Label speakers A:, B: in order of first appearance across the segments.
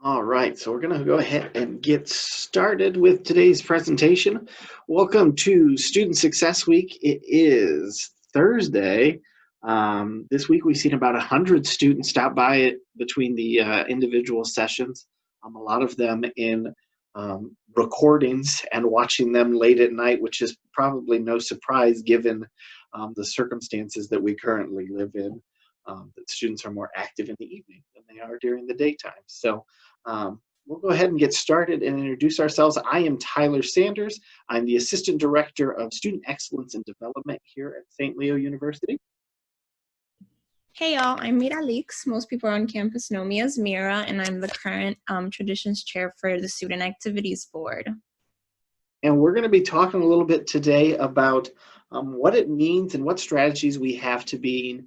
A: All right, so we're going to go ahead and get started with today's presentation. Welcome to Student Success Week. It is Thursday. This week we've seen about 100 students stop by it between the individual sessions, a lot of them in recordings and watching them late at night, which is probably no surprise given the circumstances that we currently live in, that students are more active in the evening than they are during the daytime. So we'll go ahead and get started and introduce ourselves. I am Tyler Sanders. I'm the Assistant Director of Student Excellence and Development here at St. Leo University.
B: Hey y'all, I'm Mira Leaks. Most people on campus know me as Mira, and I'm the current Traditions Chair for the Student Activities Board.
A: And we're going to be talking a little bit today about what it means and what strategies we have to being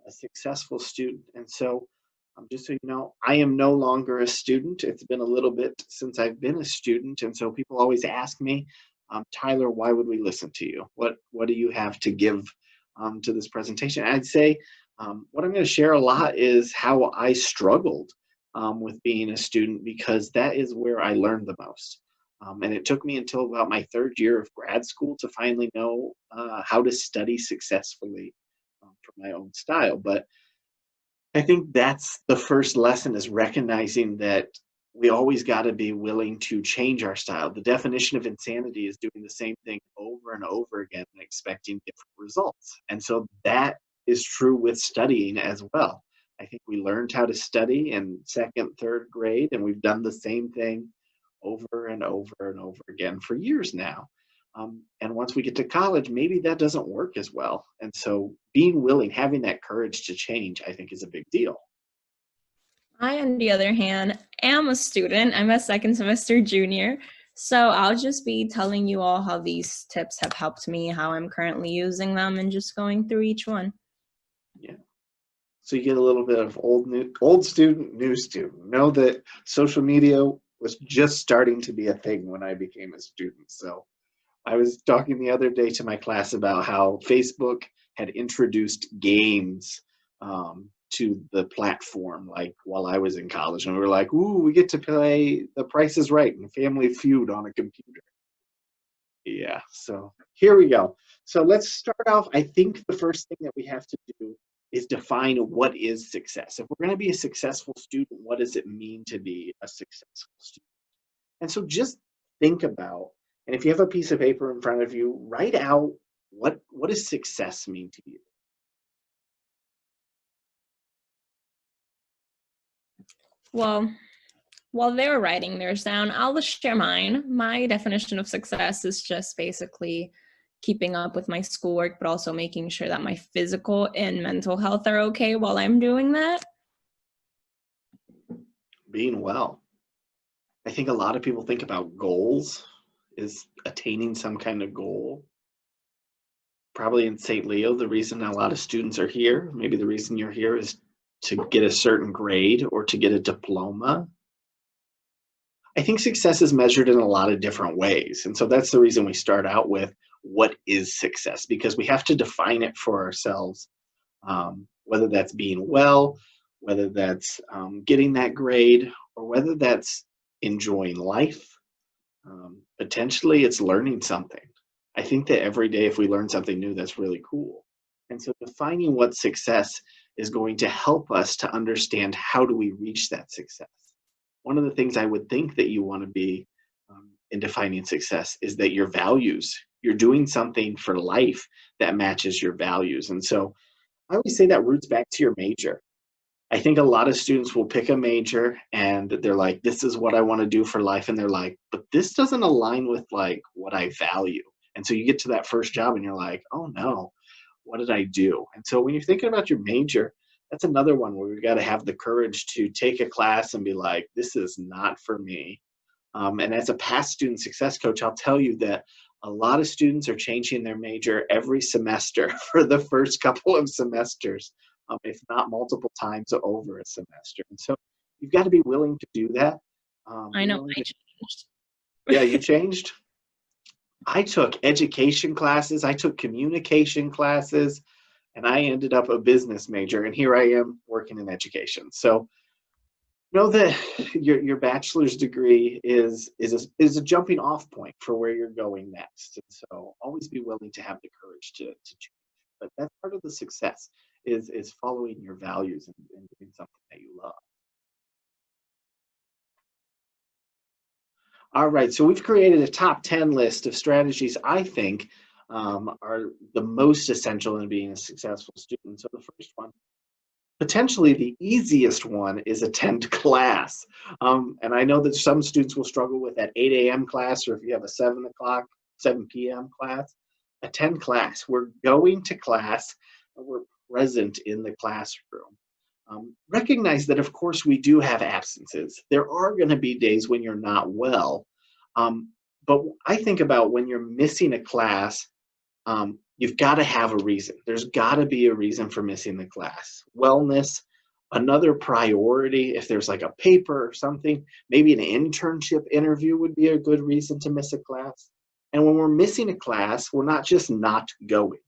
A: a successful student. And so just so you know, I am no longer a student. It's been a little bit since I've been a student. And so people always ask me, Tyler, why would we listen to you? What do you have to give to this presentation? I'd say what I'm going to share a lot is how I struggled with being a student, because that is where I learned the most. And it took me until about my third year of grad school to finally know how to study successfully for my own style. But I think that's the first lesson, is recognizing that we always got to be willing to change our style. The definition of insanity is doing the same thing over and over again and expecting different results. And so that is true with studying as well. I think we learned how to study in second, third grade, and we've done the same thing over and over and over again for years now. And once we get to college, maybe that doesn't work as well. And so being willing, having that courage to change, I think is a big deal.
B: I, on the other hand, am a student. I'm a second semester junior. So I'll just be telling you all how these tips have helped me, how I'm currently using them, and just going through each one.
A: Yeah. So you get a little bit of old student, new student. Know that social media was just starting to be a thing when I became a student. So I was talking the other day to my class about how Facebook had introduced games to the platform, like while I was in college, and we were like, "Ooh, we get to play The Price is Right and Family Feud on a computer." Yeah, so here we go. So let's start off. I think the first thing that we have to do is define what is success. If we're going to be a successful student, what does it mean to be a successful student? And so just think about, and if you have a piece of paper in front of you, write out what does success mean to you?
B: Well, while they're writing theirs down, I'll just share mine. My definition of success is just basically keeping up with my schoolwork, but also making sure that my physical and mental health are okay while I'm doing that.
A: Being well. I think a lot of people think about goals, is attaining some kind of goal. Probably in St. Leo, the reason a lot of students are here, maybe the reason you're here, is to get a certain grade or to get a diploma. I think success is measured in a lot of different ways. And so that's the reason we start out with what is success, because we have to define it for ourselves, whether that's being well, whether that's getting that grade, or whether that's enjoying life. Potentially, it's learning something. I think that every day, if we learn something new, that's really cool. And so defining what success is going to help us to understand how do we reach that success. One of the things I would think that you want to be in defining success is that your values, you're doing something for life that matches your values. And so I always say that roots back to your major. I think a lot of students will pick a major and they're like, this is what I want to do for life. And they're like, but this doesn't align with like what I value. And so you get to that first job and you're like, oh no, what did I do? And so when you're thinking about your major, that's another one where we've got to have the courage to take a class and be like, this is not for me. And as a past student success coach, I'll tell you that a lot of students are changing their major every semester for the first couple of semesters, if not multiple times over a semester. And so you've got to be willing to do that.
B: I know I changed.
A: Yeah, you changed? I took education classes, I took communication classes, and I ended up a business major, and here I am working in education. So Know that your bachelor's degree is a jumping off point for where you're going next. And so always be willing to have the courage to change. But that's part of the success is following your values and doing something that you love. All right, so we've created a top 10 list of strategies I think are the most essential in being a successful student. So the first one, potentially the easiest one, is attend class. And I know that some students will struggle with that 8 a.m. class, or if you have a 7 o'clock, 7 p.m. class, attend class. We're going to class and we're present in the classroom. Recognize that, of course, we do have absences. There are going to be days when you're not well. But I think about when you're missing a class, you've got to have a reason. There's got to be a reason for missing the class. Wellness, another priority. If there's like a paper or something, maybe an internship interview would be a good reason to miss a class. And when we're missing a class, we're not just not going,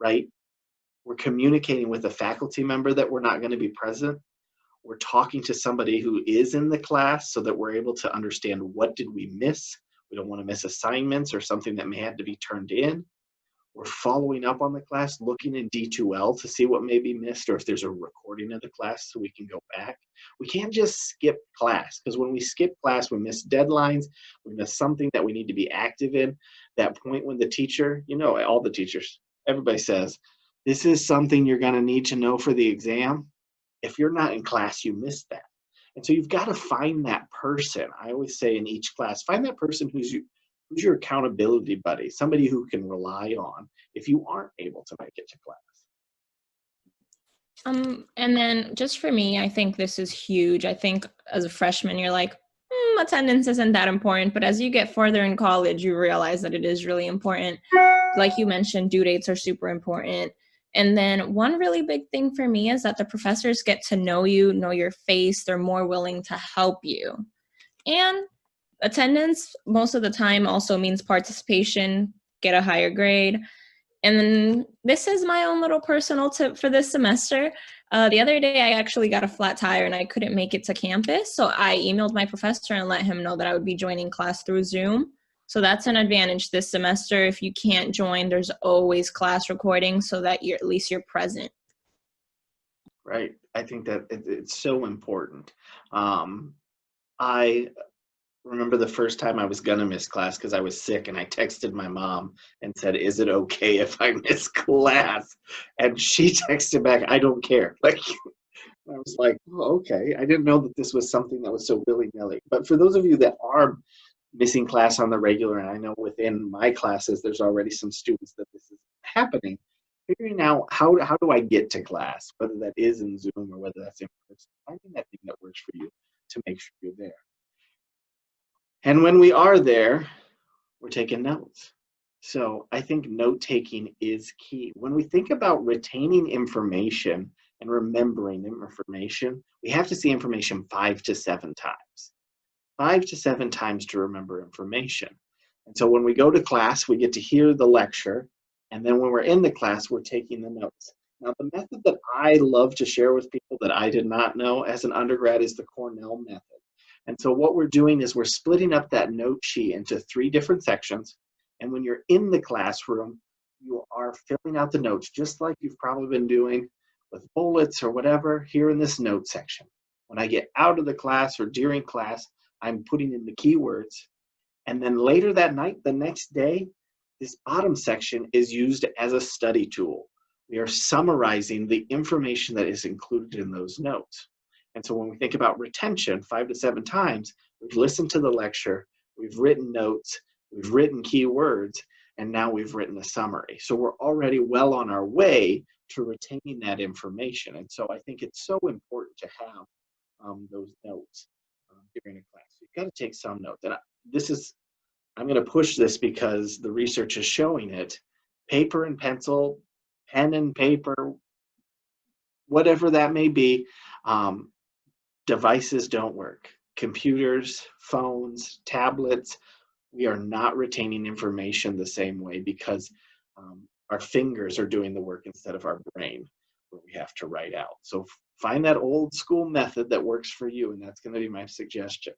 A: right? We're communicating with a faculty member that we're not going to be present. We're talking to somebody who is in the class so that we're able to understand what did we miss. We don't want to miss assignments or something that may have to be turned in. We're following up on the class, looking in D2L to see what may be missed or if there's a recording of the class so we can go back. We can't just skip class, because when we skip class, we miss deadlines, we miss something that we need to be active in. That point when the teacher, all the teachers, everybody says, this is something you're going to need to know for the exam. If you're not in class, you miss that. And so you've got to find that person. I always say in each class, find that person who's your accountability buddy, somebody who can rely on if you aren't able to make it to class.
B: And then just for me, I think this is huge. I think as a freshman, you're like, attendance isn't that important. But as you get further in college, you realize that it is really important. Like you mentioned, due dates are super important. And then one really big thing for me is that the professors get to know you, know your face. They're more willing to help you. And attendance most of the time also means participation, get a higher grade. And then this is my own little personal tip for this semester. The other day, I actually got a flat tire and I couldn't make it to campus. So I emailed my professor and let him know that I would be joining class through Zoom. So that's an advantage this semester. If you can't join, there's always class recording so that at least you're present.
A: Right. I think that it's so important. I remember the first time I was going to miss class because I was sick, and I texted my mom and said, is it okay if I miss class? And she texted back, I don't care. Like, I was like, oh, okay. I didn't know that this was something that was so willy-nilly. But for those of you that are missing class on the regular, and I know within my classes there's already some students that this is happening, figuring out how do I get to class, whether that is in Zoom or whether that's in person, finding that thing that works for you to make sure you're there. And when we are there, we're taking notes. So I think note taking is key. When we think about retaining information and remembering information, we have to see information 5 to 7 times. 5 to 7 times to remember information. And so when we go to class, we get to hear the lecture. And then when we're in the class, we're taking the notes. Now, the method that I love to share with people that I did not know as an undergrad is the Cornell method. And so what we're doing is we're splitting up that note sheet into 3 different sections. And when you're in the classroom, you are filling out the notes just like you've probably been doing with bullets or whatever here in this note section. When I get out of the class or during class, I'm putting in the keywords. And then later that night, the next day, this bottom section is used as a study tool. We are summarizing the information that is included in those notes. And so when we think about retention 5 to 7 times, we've listened to the lecture, we've written notes, we've written keywords, and now we've written a summary. So we're already well on our way to retaining that information. And so I think it's so important to have those notes during a class. You've got to take some notes. And I'm going to push this because the research is showing it. Paper and pencil, pen and paper, whatever that may be, devices don't work. Computers, phones, tablets, we are not retaining information the same way because our fingers are doing the work instead of our brain. where we have to write out. So find that old school method that works for you, and that's going to be my suggestion.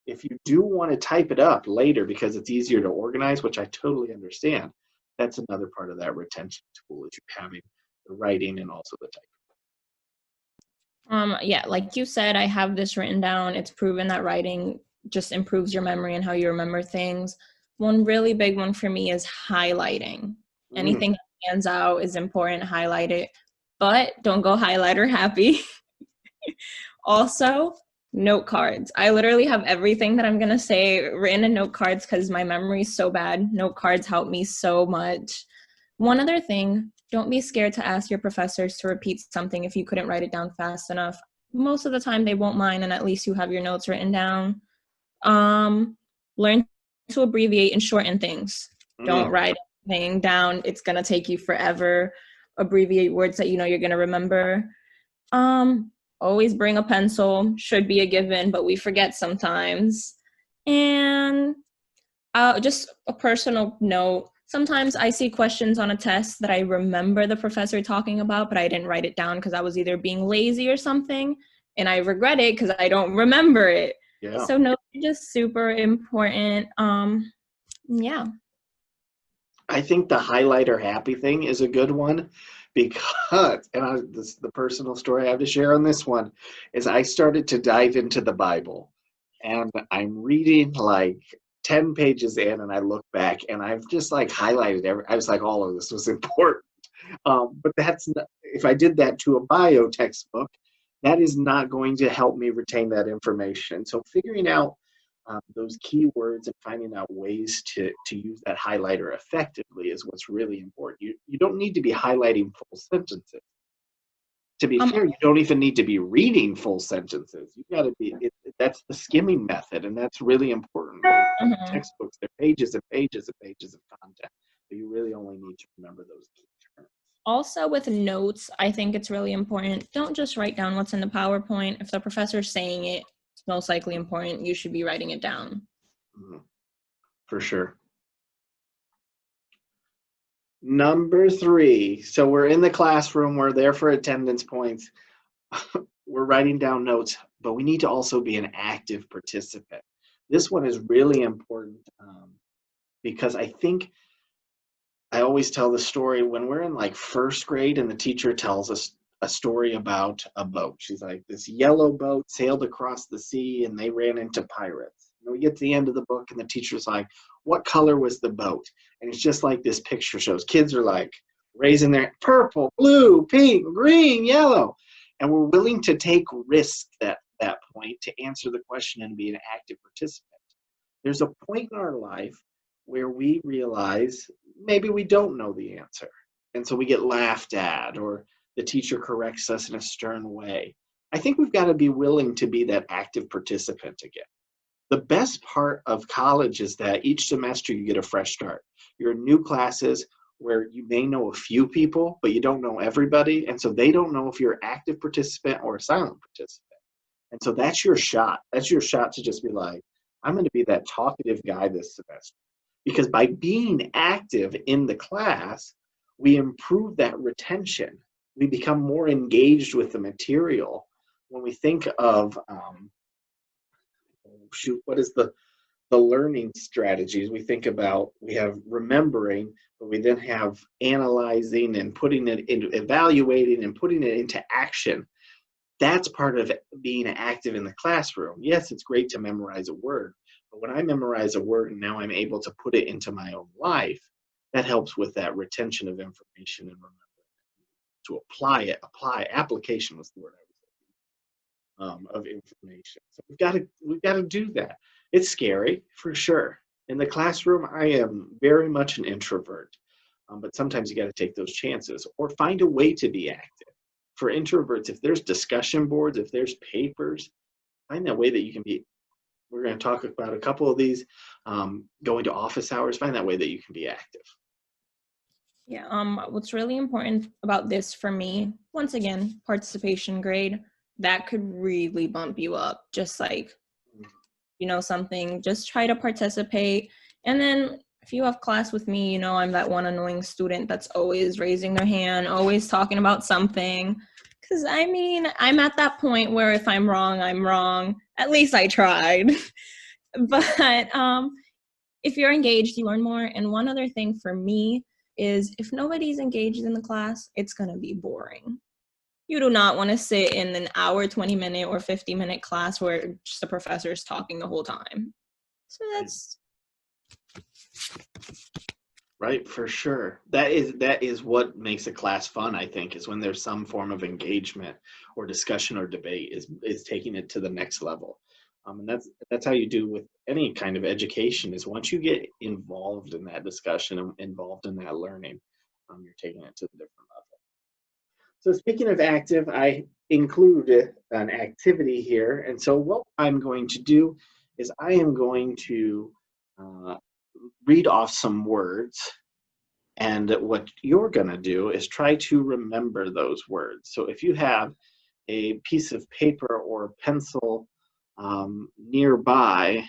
A: If you do want to type it up later because it's easier to organize, which I totally understand, that's another part of that retention tool, is you having the writing and also the typing.
B: Yeah, like you said, I have this written down. It's proven that writing just improves your memory and how you remember things. One really big one for me is highlighting.
A: Mm,
B: Anything that stands out is important, highlight it, but don't go highlighter happy. Also, note cards. I literally have everything that I'm going to say written in note cards because my memory is so bad. Note cards help me so much. One other thing, don't be scared to ask your professors to repeat something if you couldn't write it down fast enough. Most of the time they won't mind, and at least you have your notes written down. Learn to abbreviate and shorten things. Don't
A: mm.
B: write anything down. It's going to take you forever. Abbreviate words that you know you're going to remember. Always bring a pencil, should be a given, but we forget sometimes. And just a personal note, sometimes I see questions on a test that I remember the professor talking about, but I didn't write it down because I was either being lazy or something, and I regret it because I don't remember it.
A: Yeah.
B: So notes are just super important. Yeah.
A: I think the highlighter happy thing is a good one because, and the personal story I have to share on this one is I started to dive into the Bible, and I'm reading like 10 pages in, and I look back and I've just like highlighted I was like, all of this was important. But that's not, if I did that to a bio textbook, that is not going to help me retain that information. So figuring out those keywords and finding out ways to use that highlighter effectively is what's really important. You don't need to be highlighting full sentences. To be
B: Um,
A: fair, you don't even need to be reading full sentences. You got to be, that's the skimming method, and that's really important.
B: mhm.
A: Textbooks, they're pages and pages and pages of content, but you really only need to remember those key terms.
B: Also, with notes, I think it's really important. Don't just write down what's in the PowerPoint. If the professor's saying it, it's most likely important. You should be writing it down.
A: Mhm, for sure. Number 3. So we're in the classroom, we're there for attendance points. We're writing down notes, but we need to also be an active participant. This one is really important because I think I always tell the story when we're in like first grade and the teacher tells us a story about a boat. She's like, this yellow boat sailed across the sea and they ran into pirates. And we get to the end of the book and the teacher's like, what color was the boat? And it's just like this picture shows. Kids are like raising their purple, blue, pink, green, yellow. And we're willing to take risks at that point to answer the question and be an active participant. There's a point in our life where we realize maybe we don't know the answer. And so we get laughed at, or the teacher corrects us in a stern way. I think we've got to be willing to be that active participant again. The best part of college is that each semester you get a fresh start. You're in new classes where you may know a few people, but you don't know everybody. And so they don't know if you're an active participant or a silent participant. And so that's your shot. That's your shot to just be like, I'm going to be that talkative guy this semester. Because by being active in the class, we improve that retention. We become more engaged with the material. When we think of, what is the learning strategies? We think about, we have remembering, but we then have analyzing and putting it into evaluating and putting it into action. That's part of being active in the classroom. Yes, it's great to memorize a word, but when I memorize a word and now I'm able to put it into my own life, that helps with that retention of information and remember to apply it. Application was the word of information. So we've got to do that. It's scary for sure. In the classroom, I am very much an introvert, but sometimes you got to take those chances or find a way to be active. For introverts, if there's discussion boards, if there's papers, find that way that you can be. We're going to talk about a couple of these. Going to office hours, find that way that you can be active.
B: Yeah, what's really important about this for me, once again, participation grade, that could really bump you up. Just like, something, just try to participate. And then if you have class with me, you know I'm that one annoying student that's always raising their hand, always talking about something. Because I mean, I'm at that point where if I'm wrong, I'm wrong. At least I tried. But if you're engaged, you learn more. And one other thing for me is if nobody's engaged in the class, it's going to be boring. You do not want to sit in an hour, 20-minute or 50-minute class where just the professor is talking the whole time. So that's
A: right, for sure. That is what makes a class fun, I think, is when there's some form of engagement or discussion or debate is taking it to the next level. And that's how you do with any kind of education, is once you get involved in that discussion and involved in that learning, you're taking it to a different level. So speaking of active, I included an activity here. And so what I'm going to do is I am going to uh, read off some words. And what you're going to do is try to remember those words. So if you have a piece of paper or pencil nearby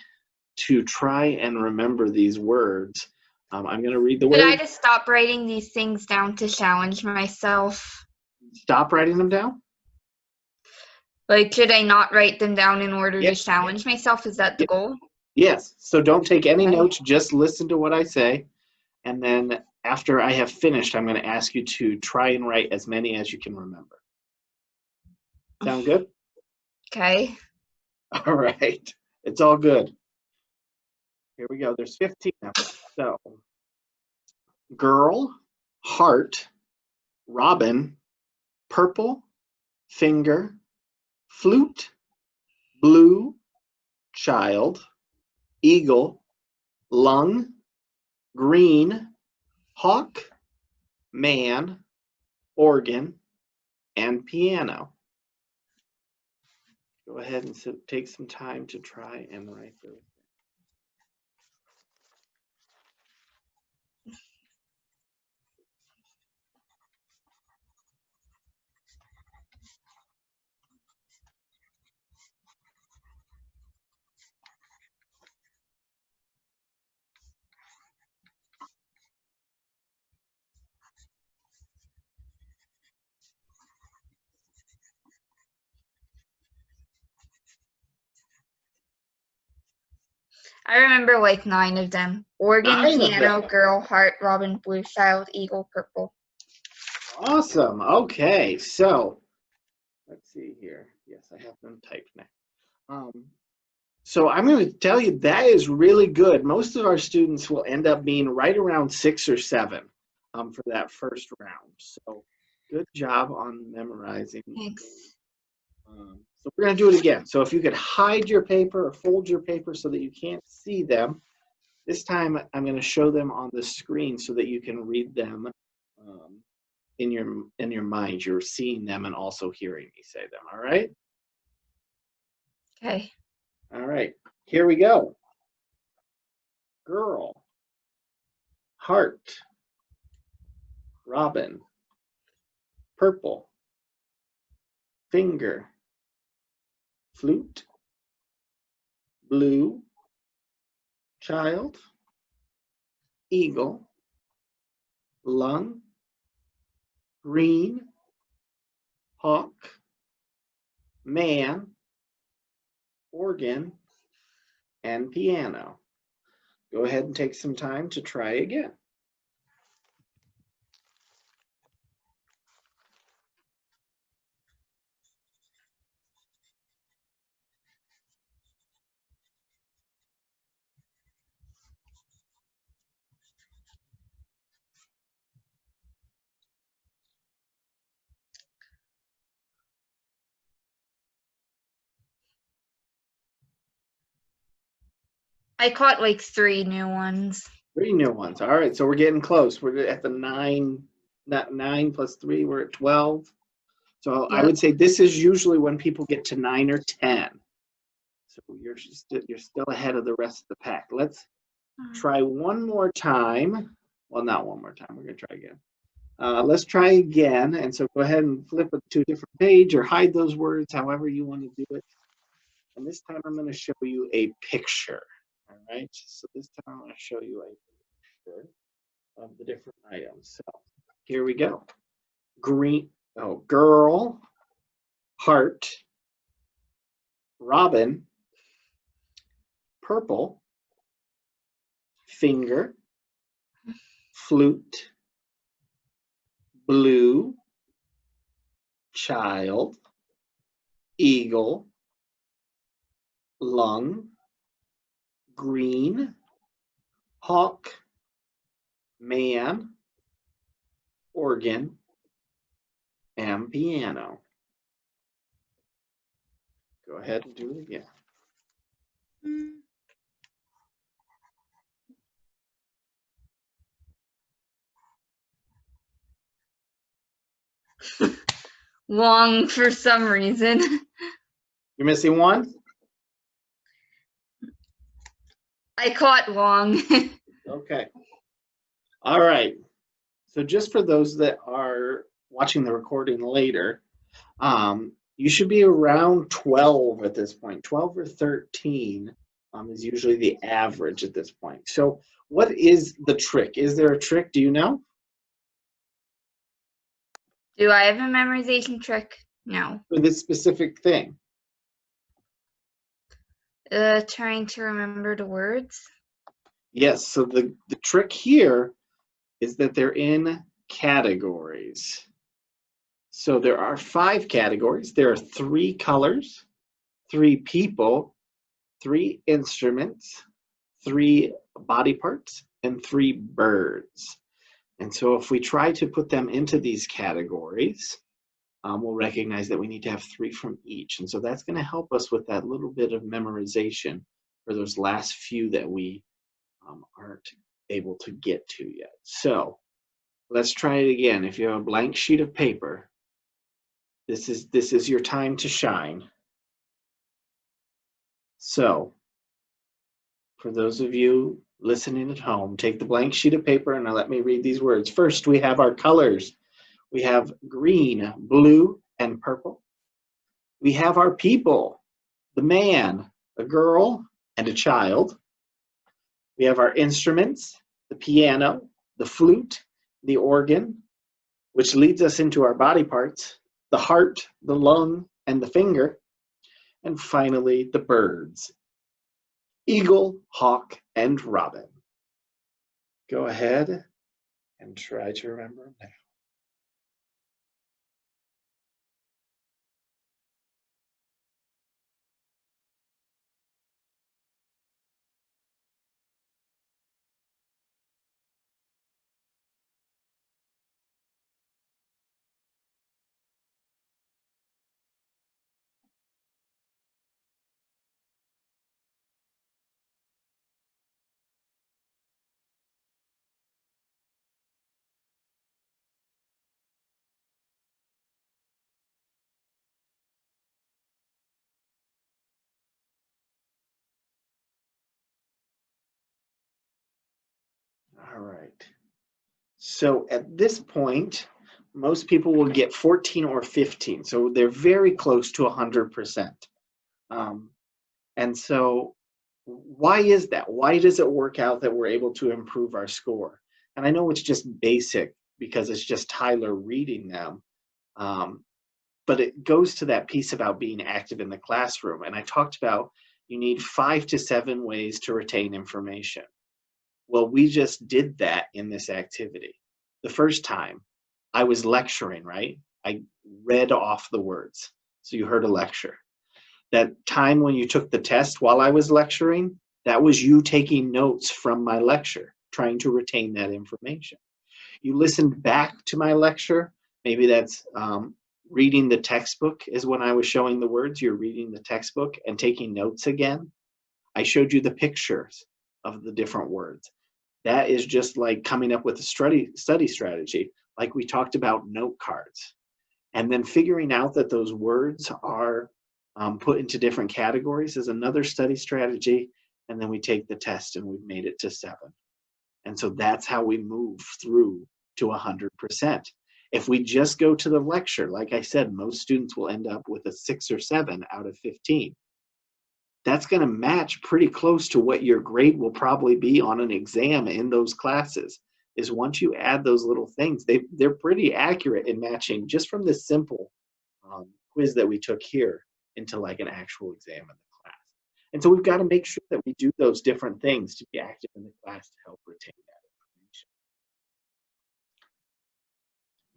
A: to try and remember these words, I'm going to read the
C: Should I
A: word.
C: just stop writing these things down to challenge myself?
A: Stop writing them down.
C: Like, should I not write them down in order
A: Yep.
C: to challenge myself? Is that the goal?
A: Yes. So don't take any
C: Okay.
A: notes. Just listen to what I say. And then after I have finished, I'm going to ask you to try and write as many as you can remember. Sound good?
C: Okay.
A: All right. It's all good. Here we go. There's 15 of them. So, girl, heart, robin, purple, finger, flute, blue, child, eagle, lung, green, hawk, man, organ, and piano. Go ahead and take some time to try and write those.
C: I remember like 9 of them. Organ,
A: 9 of
C: piano,
A: them.
C: girl, heart, robin, blue, child, eagle, purple.
A: Awesome. Okay, so let's see here. Yes, I have them typed now. So I'm going to tell you that is really good. Most of our students will end up being right around 6 or 7 for that first round. So good job on memorizing.
C: Thanks.
A: So we're going to do it again. So if you could hide your paper or fold your paper so that you can't see them, this time I'm going to show them on the screen so that you can read them in your mind. You're seeing them and also hearing me say them. All right?
C: Okay.
A: All right. Here we go. Girl, heart, robin, purple, finger, flute, blue, child, eagle, lung, green, hawk, man, organ, and piano. Go ahead and take some time to try again.
C: I caught like 3 new ones.
A: 3 new ones. All right, so we're getting close. We're at the 9, not 9 plus 3, we're at 12. So I would say this is usually when people get to 9 or 10. So you're still ahead of the rest of the pack. Let's try one more time. Well, not one more time. We're going to try again. Let's try again. And so go ahead and flip it to a different page or hide those words, however you want to do it. And this time I'm going to show you a picture. All right. So this time I'm going to show you a order of the different items. So here we go. Green, oh, girl, heart, robin, purple, finger, flute, blue, child, eagle, lung, green, hawk, man, organ, and piano. Go ahead and do it again.
C: Long for some reason.
A: You're missing one?
C: I caught long.
A: Okay. All right. So just for those that are watching the recording later, you should be around 12 at this point. 12 or 13 is usually the average at this point. So what is the trick? Is there a trick? Do you know?
C: Do I have a memorization trick? No.
A: For this specific thing?
C: Trying to remember the words.
A: Yes. So the trick here is that they're in categories. So there are 5 categories. There are 3 colors, 3 people, 3 instruments, 3 body parts, and 3 birds. And so if we try to put them into these categories, we'll recognize that we need to have 3 from each. And so that's going to help us with that little bit of memorization for those last few that we aren't able to get to yet. So let's try it again. If you have a blank sheet of paper, this is your time to shine. So for those of you listening at home, take the blank sheet of paper and now let me read these words. First, we have our colors. We have green, blue, and purple. We have our people, the man, a girl, and a child. We have our instruments, the piano, the flute, the organ, which leads us into our body parts, the heart, the lung, and the finger. And finally, the birds, eagle, hawk, and robin. Go ahead and try to remember them now. All right. So at this point, most people will get 14 or 15. So they're very close to 100%. And so why is that? Why does it work out that we're able to improve our score? And I know it's just basic because it's just Tyler reading them. But it goes to that piece about being active in the classroom. And I talked about you need 5 to 7 ways to retain information. Well, we just did that in this activity. The first time I was lecturing, right? I read off the words. So you heard a lecture. That time when you took the test while I was lecturing, that was you taking notes from my lecture, trying to retain that information. You listened back to my lecture. Maybe that's reading the textbook is when I was showing the words. You're reading the textbook and taking notes again. I showed you the pictures of the different words. That is just like coming up with a study strategy, like we talked about note cards. And then figuring out that those words are put into different categories is another study strategy. And then we take the test and we've made it to 7. And so that's how we move through to 100%. If we just go to the lecture, like I said, most students will end up with a 6 or 7 out of 15. that's going to match pretty close to what your grade will probably be on an exam in those classes. Is once you add those little things, they're pretty accurate in matching just from this simple quiz that we took here into like an actual exam in the class. And so we've got to make sure that we do those different things to be active in the class to help retain that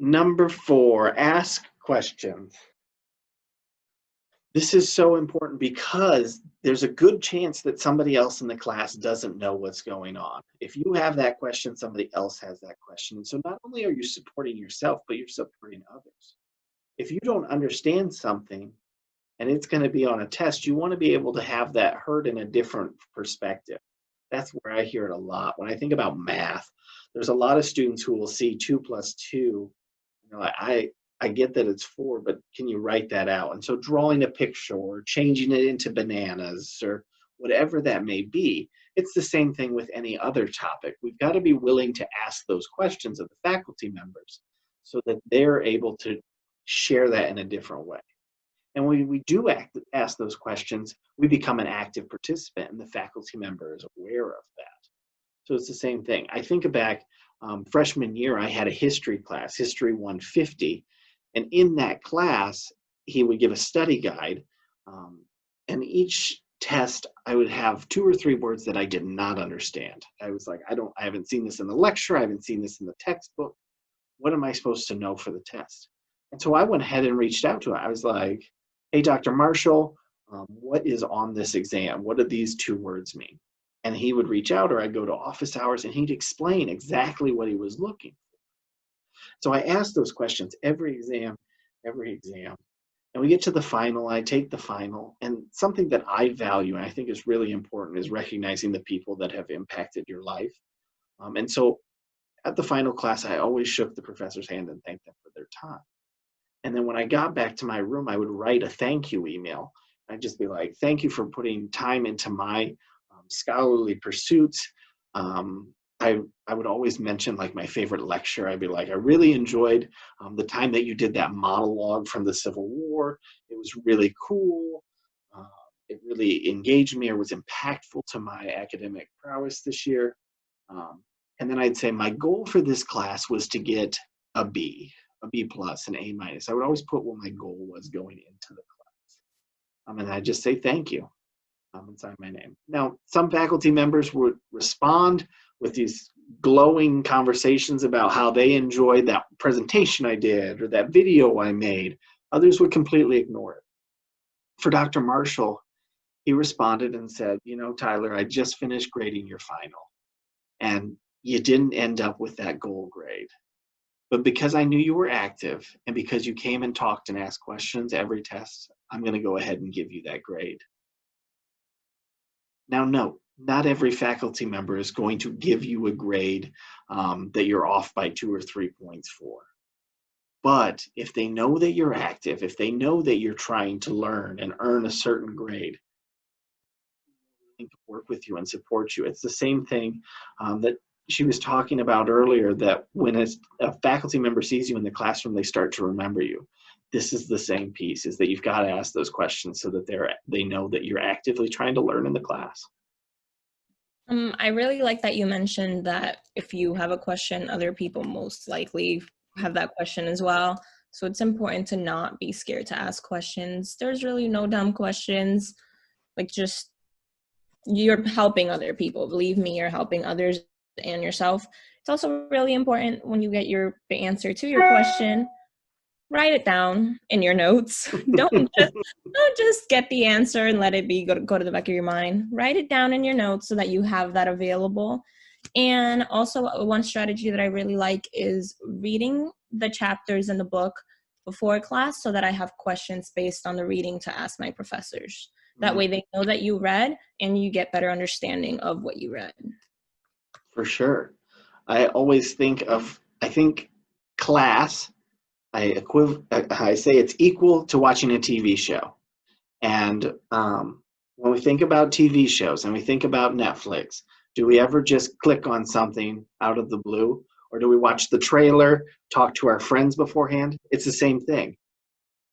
A: information. Number 4, ask questions. This is so important because there's a good chance that somebody else in the class doesn't know what's going on. If you have that question, somebody else has that question. And so not only are you supporting yourself, but you're supporting others. If you don't understand something and it's going to be on a test, you want to be able to have that heard in a different perspective. That's where I hear it a lot. When I think about math, there's a lot of students who will see 2 plus 2. I get that it's 4, but can you write that out? And so drawing a picture or changing it into bananas or whatever that may be, it's the same thing with any other topic. We've got to be willing to ask those questions of the faculty members so that they're able to share that in a different way. And when we do ask those questions, we become an active participant and the faculty member is aware of that. So it's the same thing. I think back freshman year, I had a history class, History 150. And in that class, he would give a study guide. And each test, I would have 2 or 3 words that I did not understand. I was like, I haven't seen this in the lecture. I haven't seen this in the textbook. What am I supposed to know for the test? And so I went ahead and reached out to him. I was like, hey, Dr. Marshall, what is on this exam? What do these 2 words mean? And he would reach out, or I'd go to office hours and he'd explain exactly what he was looking for. So I ask those questions every exam. And we get to the final, I take the final, and something that I value and I think is really important is recognizing the people that have impacted your life. And so at the final class, I always shook the professor's hand and thanked them for their time. And then when I got back to my room, I would write a thank you email. I'd just be like, thank you for putting time into my scholarly pursuits. I would always mention like my favorite lecture. I'd be like, I really enjoyed the time that you did that monologue from the Civil War. It was really cool. It really engaged me or was impactful to my academic prowess this year. And then I'd say my goal for this class was to get a B plus, an A minus. I would always put what my goal was going into the class. And I'd just say thank you and sign my name. Now, some faculty members would respond with these glowing conversations about how they enjoyed that presentation I did or that video I made. Others would completely ignore it. For Dr. Marshall, he responded and said, you know, Tyler, I just finished grading your final, and you didn't end up with that goal grade. But because I knew you were active and because you came and talked and asked questions every test, I'm going to go ahead and give you that grade. Now, note, not every faculty member is going to give you a grade that you're off by 2 or 3 points for. But if they know that you're active, if they know that you're trying to learn and earn a certain grade, they can work with you and support you. It's the same thing that she was talking about earlier, that when a faculty member sees you in the classroom, they start to remember you. This is the same piece, is that you've got to ask those questions so that they know that you're actively trying to learn in the class.
B: I really like that you mentioned that if you have a question, other people most likely have that question as well. So it's important to not be scared to ask questions. There's really no dumb questions. Like, just, you're helping other people. Believe me, you're helping others and yourself. It's also really important when you get the answer to your question, write it down in your notes. Don't just get the answer and let it be go to the back of your mind. Write it down in your notes so that you have that available. And also, one strategy that I really like is reading the chapters in the book before class so that I have questions based on the reading to ask my professors. That way they know that you read and you get better understanding of what you read.
A: For sure. I always think class, I say it's equal to watching a TV show. And when we think about TV shows and we think about Netflix, do we ever just click on something out of the blue? Or do we watch the trailer, talk to our friends beforehand? It's the same thing.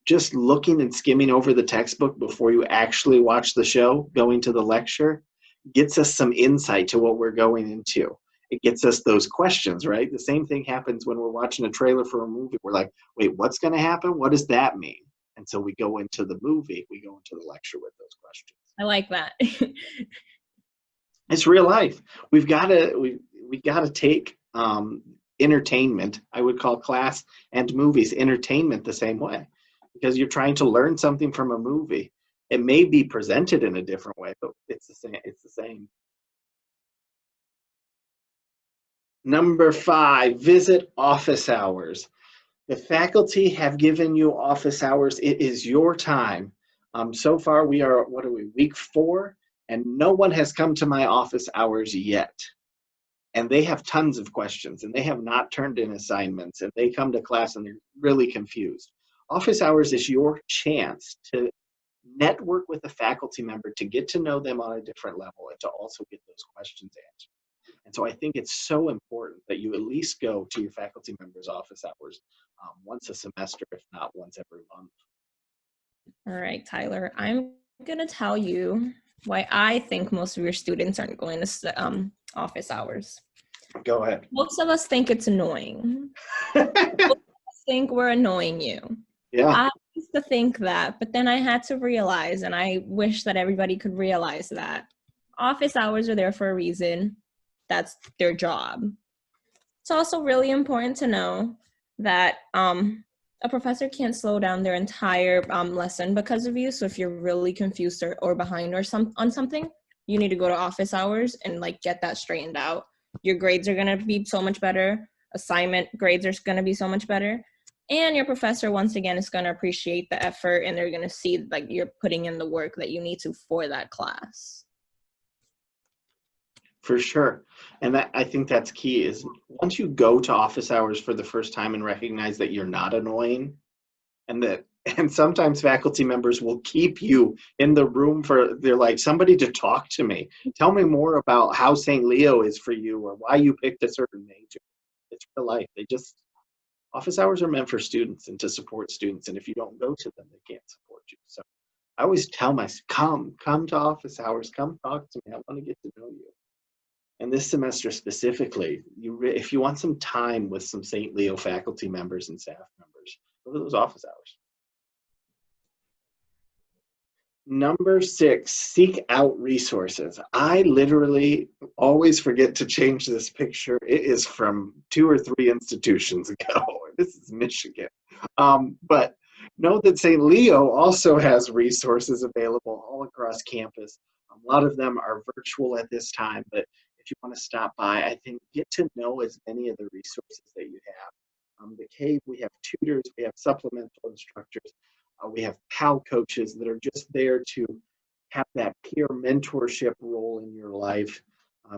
A: just looking and skimming over the textbook before you actually watch the show, going to the lecture, gets us some insight to what we're going into. It gets us those questions, right? The same thing happens when we're watching a trailer for a movie. We're like, wait, what's going to happen? What does that mean? And so we go into the movie, we go into the lecture with those questions.
B: I like that.
A: It's real life. We've got to take entertainment. I would call class and movies entertainment the same way, because you're trying to learn something from a movie. It may be presented in a different way, but it's the same. It's the same. Number 5, visit office hours. The faculty have given you office hours. It is your time. So far, we are, week 4, and no one has come to my office hours yet. And they have tons of questions, and they have not turned in assignments, and they come to class and they're really confused. Office hours is your chance to network with a faculty member, to get to know them on a different level, and to also get those questions answered. And so I think it's so important that you at least go to your faculty members' office hours once a semester, if not once every month.
B: All right, Tyler, I'm going to tell you why I think most of your students aren't going to office hours.
A: Go ahead.
B: Most of us think it's annoying. Most of us think we're annoying you.
A: Yeah.
B: I used to think that, but then I had to realize, and I wish that everybody could realize that office hours are there for a reason. That's their job. It's also really important to know that a professor can't slow down their entire lesson because of you. So if you're really confused or behind on something, you need to go to office hours and get that straightened out. Your grades are going to be so much better. Assignment grades are going to be so much better. And your professor, once again, is going to appreciate the effort, and they're going to see you're putting in the work that you need to for that class.
A: For sure. And I think that's key, is once you go to office hours for the first time and recognize that you're not annoying, and sometimes faculty members will keep you in the room they're like, somebody to talk to me. Tell me more about how St. Leo is for you, or why you picked a certain major. It's real life. Office hours are meant for students and to support students. And if you don't go to them, they can't support you. So I always tell myself, come to office hours, come talk to me. I want to get to know you. And this semester specifically, if you want some time with some St. Leo faculty members and staff members, go to those office hours. Number 6, seek out resources. I literally always forget to change this picture. It is from 2 or 3 institutions ago. This is Michigan. But know that St. Leo also has resources available all across campus. A lot of them are virtual at this time, but if you want to stop by, I think get to know as many of the resources that you have. The Cave, we have tutors, we have supplemental instructors, we have PAL coaches that are just there to have that peer mentorship role in your life.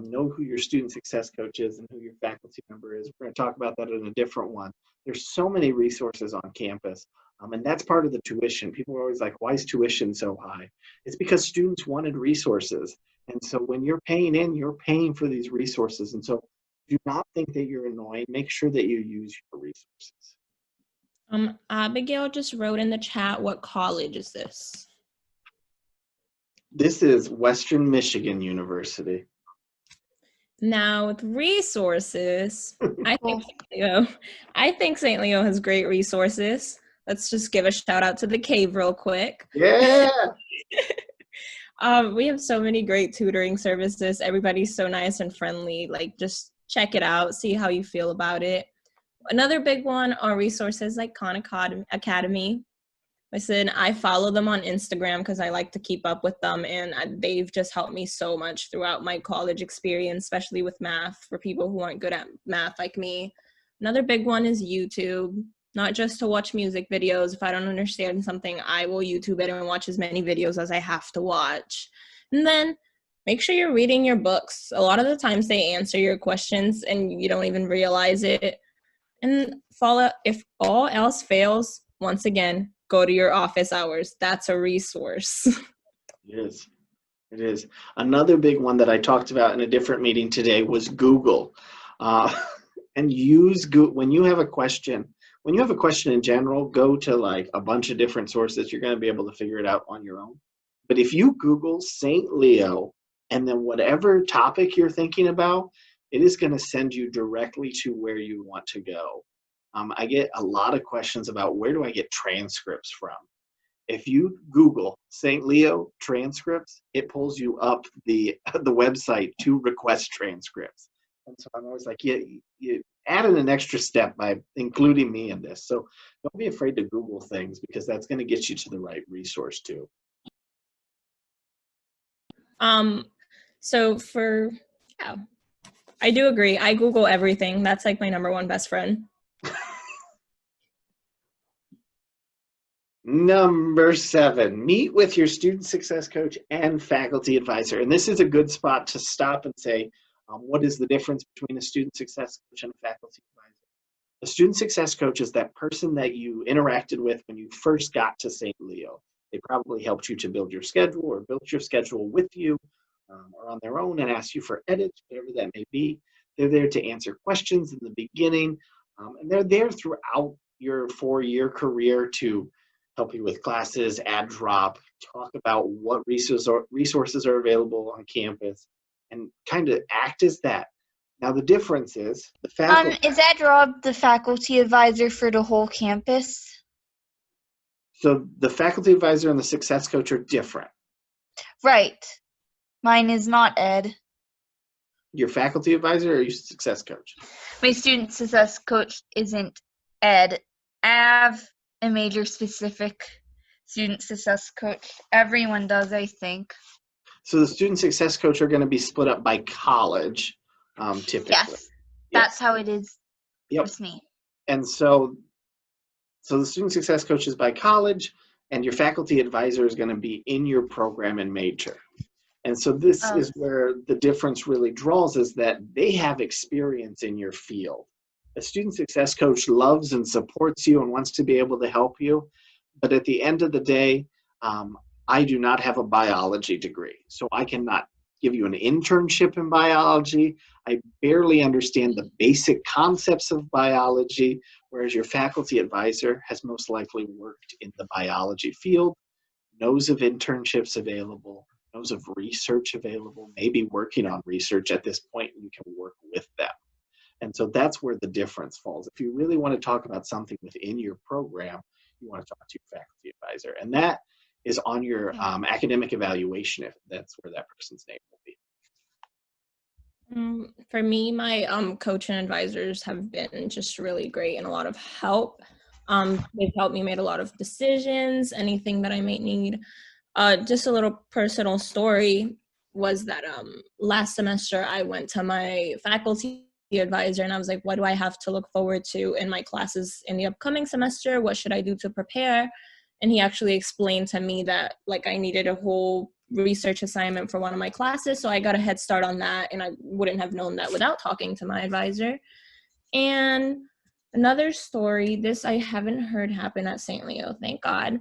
A: Know who your student success coach is and who your faculty member is. We're going to talk about that in a different one. There's so many resources on campus, and that's part of the tuition. People are always like, why is tuition so high? It's because students wanted resources. And so when you're paying in, you're paying for these resources. And so do not think that you're annoying. Make sure that you use your resources.
B: Abigail just wrote in the chat, what college is this?
A: This is Western Michigan University.
B: Now, with resources, I think St. Leo has great resources. Let's just give a shout out to the Cave real quick.
A: Yeah.
B: We have so many great tutoring services. Everybody's so nice and friendly. Just check it out, see how you feel about it. Another big one are resources like Khan Academy. Listen, I follow them on Instagram because I like to keep up with them, and they've just helped me so much throughout my college experience, especially with math, for people who aren't good at math like me. Another big one is YouTube, not just to watch music videos. If I don't understand something, I will YouTube it and watch as many videos as I have to watch. And then make sure you're reading your books. A lot of the times they answer your questions and you don't even realize it. And if all else fails, once again, go to your office hours. That's a resource.
A: It is. It is. Another big one that I talked about in a different meeting today was Google. And use Google when you have a question. when you have a question in general, go to like a bunch of different sources. You're going to be able to figure it out on your own. But if you Google St. Leo and then whatever topic you're thinking about, it is going to send you directly to where you want to go. I get a lot of questions about where do I get transcripts from? If you Google St. Leo transcripts, it pulls you up the website to request transcripts. And so I'm always like, you added an extra step by including me in this. So don't be afraid to Google things because that's going to get you to the right resource too.
B: So yeah, I do agree. I Google everything. That's like my number one best friend.
A: Number 7, meet with your student success coach and faculty advisor. And this is a good spot to stop and say, what is the difference between a student success coach and a faculty advisor? A student success coach is that person that you interacted with when you first got to St. Leo. They probably helped you to build your schedule or built your schedule with you or on their own and asked you for edits, whatever that may be. They're there to answer questions in the beginning, and they're there throughout your 4-year career to help you with classes, add drop, talk about what resources are available on campus, and kind of act as that. Now the difference is the faculty.
C: Is that Rob the faculty advisor for the whole campus?
A: So the faculty advisor and the success coach are different.
C: Right. Mine is not Ed.
A: Your faculty advisor or your success coach?
C: My student success coach isn't Ed. I have a major specific student success coach. Everyone does, I think.
A: So the student success coach are going to be split up by college, typically.
C: Yes, that's how it is with me.
A: And so the student success coach is by college, and your faculty advisor is going to be in your program and major. And so this is where the difference really draws, is that they have experience in your field. A student success coach loves and supports you and wants to be able to help you. But at the end of the day, I do not have a biology degree, so I cannot give you an internship in biology. I barely understand the basic concepts of biology, whereas your faculty advisor has most likely worked in the biology field, knows of internships available, knows of research available, maybe working on research at this point, and you can work with them. And so that's where the difference falls. If you really want to talk about something within your program, you want to talk to your faculty advisor. And that is on your academic evaluation, if that's where that person's name will be.
B: For me, my coach and advisors have been just really great and a lot of help. They've helped me make a lot of decisions, anything that I might need. Just a little personal story was that last semester I went to my faculty advisor and I was like, what do I have to look forward to in my classes in the upcoming semester? What should I do to prepare? And he actually explained to me that like I needed a whole research assignment for one of my classes. So I got a head start on that, and I wouldn't have known that without talking to my advisor. And another story, this I haven't heard happen at St. Leo, thank God.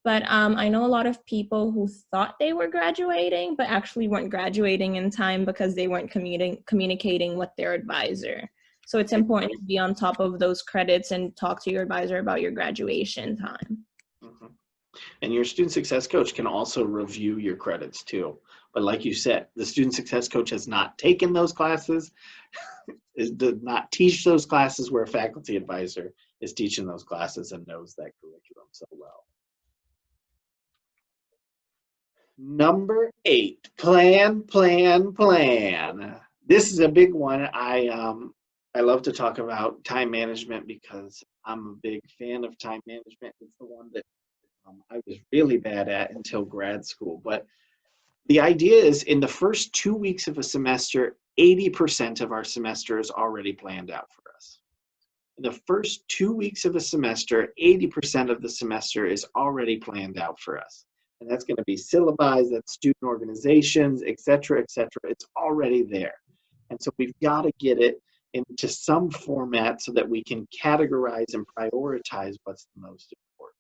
B: But I know a lot of people who thought they were graduating, but actually weren't graduating in time because they weren't communicating with their advisor. So it's important to be on top of those credits and talk to your advisor about your graduation time.
A: Mm-hmm. And your student success coach can also review your credits too. But like you said, the student success coach has not taken those classes, did not teach those classes, where a faculty advisor is teaching those classes and knows that curriculum so well. Number 8, plan. This is a big one. I love to talk about time management because I'm a big fan of time management. It's the one that I was really bad at until grad school. But the idea is in the first 2 weeks of a semester, 80% of our semester is already planned out for us. In the first 2 weeks of a semester, 80% of the semester is already planned out for us. And that's going to be syllabi, that's student organizations, et cetera, et cetera. It's already there. And so we've got to get it into some format so that we can categorize and prioritize what's the most important.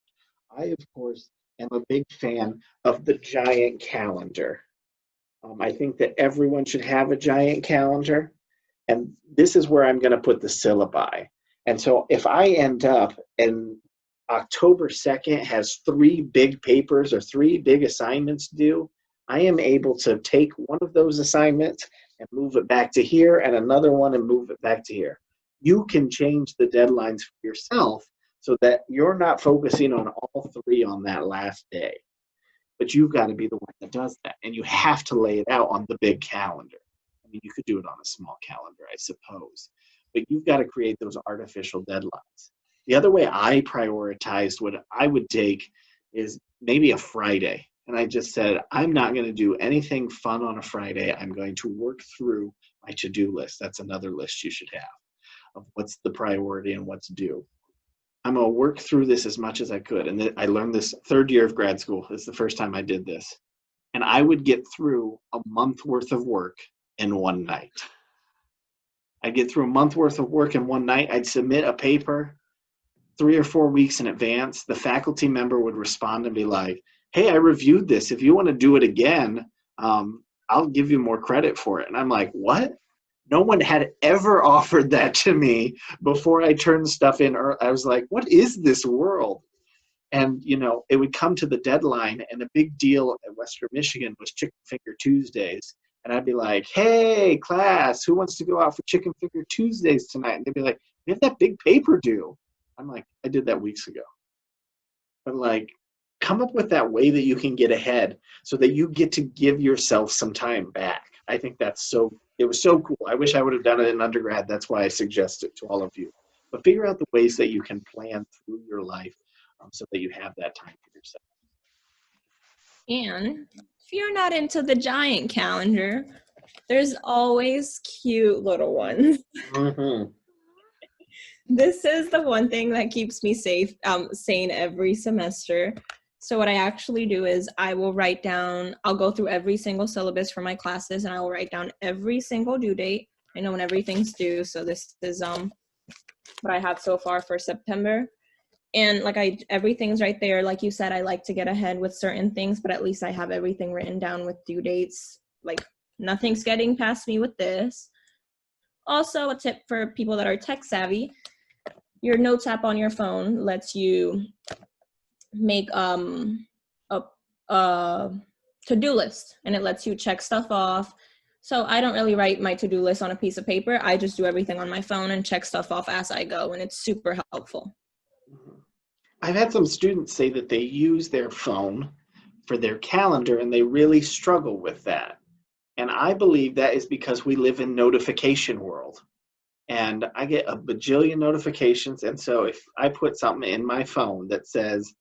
A: I, of course, am a big fan of the giant calendar. I think that everyone should have a giant calendar. And this is where I'm going to put the syllabi. And so if I end up and October 2nd has 3 big papers or 3 big assignments due, I am able to take one of those assignments and move it back to here and another one and move it back to here. You can change the deadlines for yourself so that you're not focusing on all 3 on that last day. But you've got to be the one that does that. And you have to lay it out on the big calendar. I mean, you could do it on a small calendar, I suppose. But you've got to create those artificial deadlines. The other way I prioritized what I would take is maybe a Friday. And I just said, I'm not going to do anything fun on a Friday. I'm going to work through my to-do list. That's another list you should have of what's the priority and what's due. I'm going to work through this as much as I could. And I learned this 3rd year of grad school. It's the first time I did this. And I would get through a month worth of work in one night. I'd get through a month worth of work in one night. I'd submit a paper 3 or 4 weeks in advance. The faculty member would respond and be like, hey, I reviewed this. If you want to do it again, I'll give you more credit for it. And I'm like, what? No one had ever offered that to me before I turned stuff in. I was like, what is this world? And, you know, it would come to the deadline, and a big deal at Western Michigan was Chicken Finger Tuesdays. And I'd be like, hey, class, who wants to go out for Chicken Finger Tuesdays tonight? And they'd be like, we have that big paper due. I'm like, I did that weeks ago. But, like, come up with that way that you can get ahead so that you get to give yourself some time back. I think it was so cool. I wish I would have done it in undergrad. That's why I suggest it to all of you. But figure out the ways that you can plan through your life so that you have that time for yourself.
B: And if you're not into the giant calendar, there's always cute little ones.
A: Mm-hmm.
B: This is the one thing that keeps me sane every semester. So what I actually do is I'll go through every single syllabus for my classes, and I will write down every single due date. I know when everything's due, so this is what I have so far for September. And everything's right there. Like you said, I like to get ahead with certain things, but at least I have everything written down with due dates. Like, nothing's getting past me with this. Also, a tip for people that are tech savvy, your notes app on your phone lets you make a to-do list, and it lets you check stuff off. So I don't really write my to-do list on a piece of paper. I just do everything on my phone and check stuff off as I go, and it's super helpful.
A: I've had some students say that they use their phone for their calendar and they really struggle with that. And I believe that is because we live in notification world. And I get a bajillion notifications. And so if I put something in my phone that says,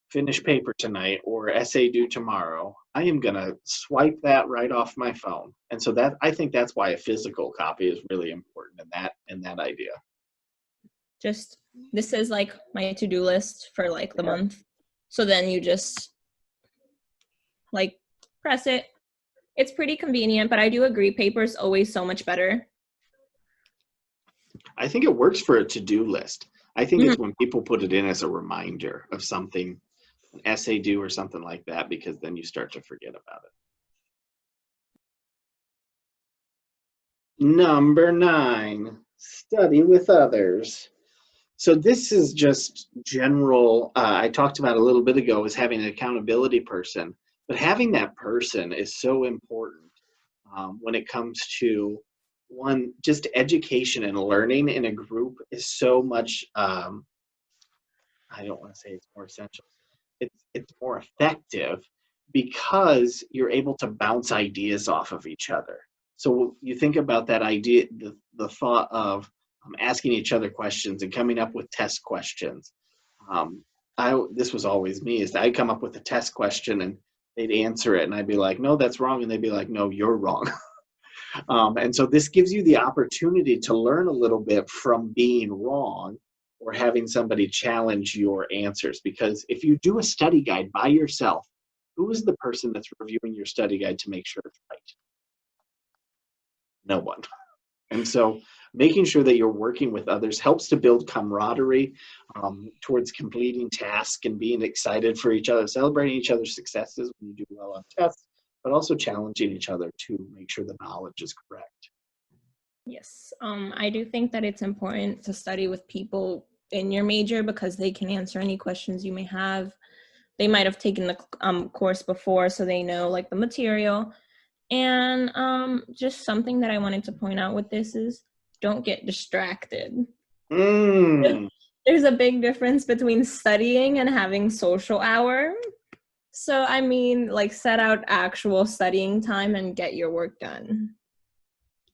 A: finish paper tonight or essay due tomorrow, I am going to swipe that right off my phone. And so I think that's why a physical copy is really important in that idea.
B: This is like my to-do list for like the month. So then you just like press it. It's pretty convenient, but I do agree paper is always so much better.
A: I think it works for a to-do list. I think it's when people put it in as a reminder of something, an essay due or something like that, because then you start to forget about it. Number 9, study with others. So this is just general, I talked about a little bit ago, is having an accountability person. But having that person is so important when it comes to, one, just education and learning in a group is so much, I don't want to say it's more essential. It's more effective because you're able to bounce ideas off of each other. So you think about that idea, the thought of asking each other questions and coming up with test questions. This was always me, is that I'd come up with a test question and they'd answer it and I'd be like, no, that's wrong. And they'd be like, no, you're wrong. And so this gives you the opportunity to learn a little bit from being wrong or having somebody challenge your answers. Because if you do a study guide by yourself, who is the person that's reviewing your study guide to make sure it's right? No one. And so making sure that you're working with others helps to build camaraderie towards completing tasks and being excited for each other, celebrating each other's successes when you do well on tests, but also challenging each other to make sure the knowledge is correct.
B: Yes, I do think that it's important to study with people in your major because they can answer any questions you may have. They might have taken the course before, so they know like the material. And just something that I wanted to point out with this is don't get distracted.
A: Mm.
B: There's a big difference between studying and having social hour. So I mean, like set out actual studying time and get your work done.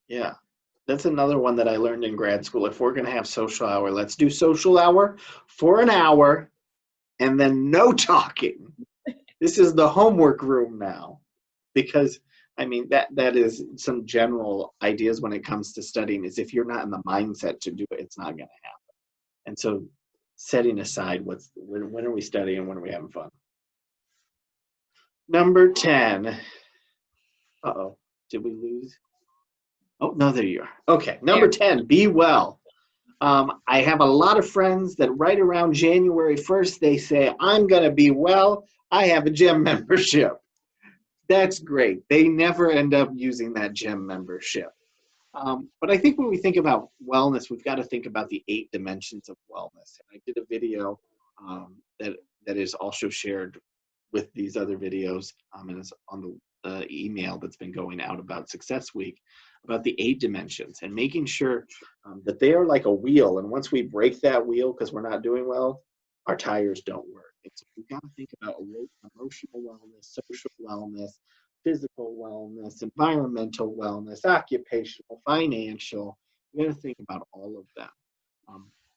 A: Yeah. That's another one that I learned in grad school. If we're going to have social hour, let's do social hour for an hour and then no talking. This is the homework room now. Because I mean that is some general ideas when it comes to studying is if you're not in the mindset to do it, it's not going to happen. And so setting aside when are we studying, when are we having fun? Number 10. Uh-oh, did we lose? Oh, no, there you are. Okay, number 10, be well. I have a lot of friends that right around January 1st, they say, I'm going to be well. I have a gym membership. That's great. They never end up using that gym membership. But I think when we think about wellness, we've got to think about the 8 dimensions of wellness. And I did a video that is also shared with these other videos, and it's on the email that's been going out about Success Week, about the 8 dimensions and making sure that they are like a wheel. And once we break that wheel because we're not doing well, our tires don't work. And so we've got to think about emotional wellness, social wellness, physical wellness, environmental wellness, occupational, financial. We got to think about all of them.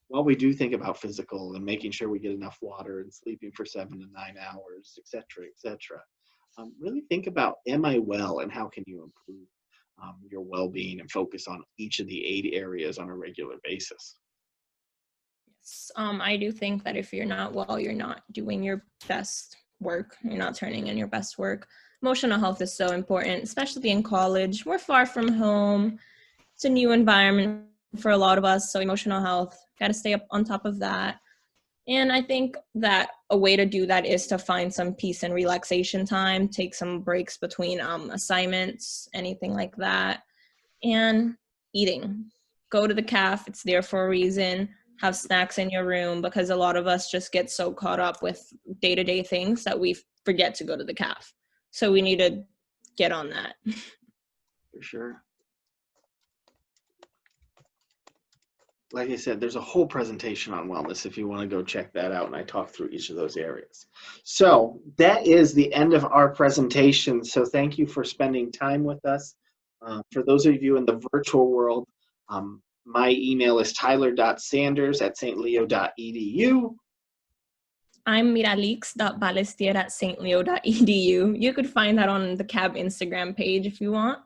A: While we do think about physical and making sure we get enough water and sleeping for 7 to 9 hours, et cetera, really think about, am I well and how can you improve your well-being and focus on each of the 8 areas on a regular basis.
B: I do think that if you're not well, you're not doing your best work. You're not turning in your best work. Emotional health is so important, especially in college. We're far from home. It's a new environment for a lot of us. So emotional health, got to stay up on top of that. And I think that a way to do that is to find some peace and relaxation time, take some breaks between assignments, anything like that. And eating. Go to the caf, it's there for a reason. Have snacks in your room because a lot of us just get so caught up with day-to-day things that we forget to go to the caf. So we need to get on that.
A: For sure. Like I said, there's a whole presentation on wellness if you want to go check that out, and I talk through each of those areas. So that is the end of our presentation. So thank you for spending time with us. For those of you in the virtual world, my email is tyler.sanders@stleo.edu.
B: I'm miralix.balestier@stleo.edu. You could find that on the CAB Instagram page if you want.